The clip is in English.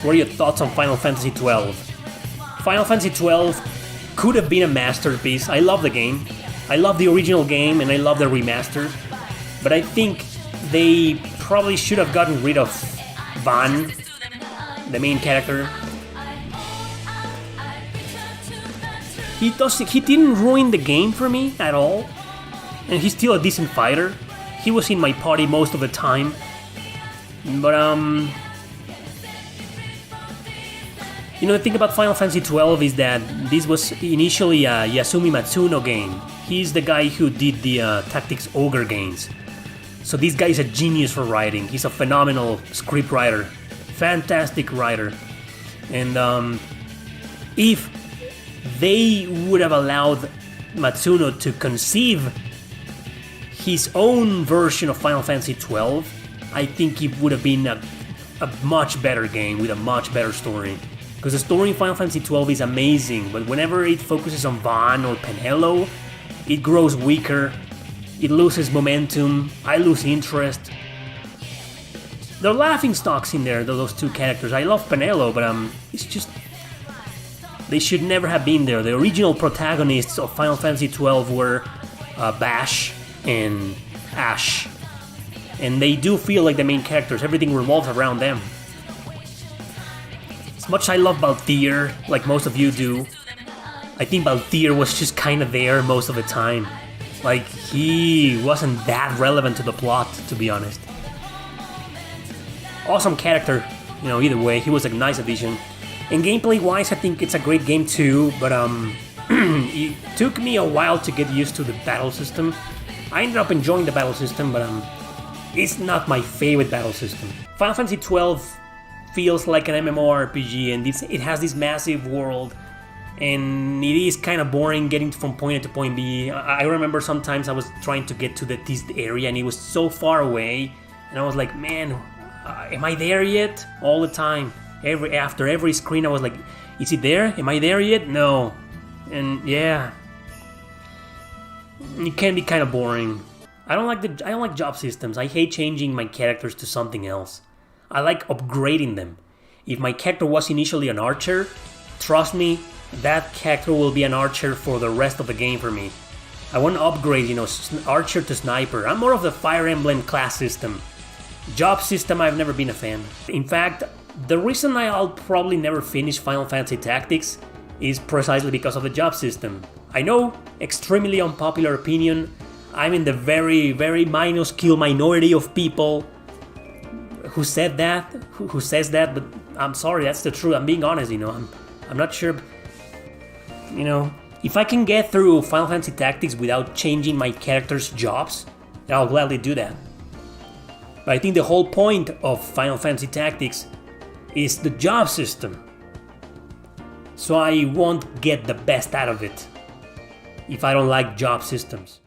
What are your thoughts on Final Fantasy XII? Final Fantasy XII could have been a masterpiece. I love the game. I love the original game and I love the remaster. But I think they probably should have gotten rid of Van, the main character. He didn't ruin the game for me at all. And he's still a decent fighter. He was in my party most of the time. But you know, the thing about Final Fantasy XII is that this was initially a Yasumi Matsuno game. He's the guy who did the Tactics Ogre games. So this guy is a genius for writing. He's a phenomenal script writer. Fantastic writer. And if they would have allowed Matsuno to conceive his own version of Final Fantasy XII, I think it would have been a much better game with a much better story. Because the story in Final Fantasy XII is amazing, but whenever it focuses on Van or Penelo, it grows weaker, it loses momentum, I lose interest. They're laughing stocks in there, those two characters. I love Penelo, but it's just... they should never have been there. The original protagonists of Final Fantasy XII were Bash and Ash. And they do feel like the main characters, everything revolves around them. As much as I love Balthier, like most of you do, I think Balthier was just kind of there most of the time. Like, he wasn't that relevant to the plot, to be honest. Awesome character, you know, either way, he was a nice addition. And gameplay-wise, I think it's a great game too, but it took me a while to get used to the battle system. I ended up enjoying the battle system, but it's not my favorite battle system. Final Fantasy XII feels like an MMORPG, and it has this massive world, and it is kind of boring getting from point A to point B. I remember sometimes I was trying to get to this area, and it was so far away, and I was like, man, am I there yet? All the time. After every screen, I was like, is it there? Am I there yet? No. And yeah, it can be kind of boring. I don't like job systems. I hate changing my characters to something else. I like upgrading them. If my character was initially an archer, trust me, that character will be an archer for the rest of the game for me. I want to upgrade, you know, archer to sniper. I'm more of the Fire Emblem class system. Job system, I've never been a fan. In fact, the reason I'll probably never finish Final Fantasy Tactics is precisely because of the job system. I know, extremely unpopular opinion, I'm in the very, very minuscule minority of people who said that, who says that, but I'm sorry, that's the truth. I'm being honest, you know. I'm not sure, you know, if I can get through Final Fantasy Tactics without changing my character's jobs, then I'll gladly do that. But I think the whole point of Final Fantasy Tactics is the job system. So I won't get the best out of it if I don't like job systems.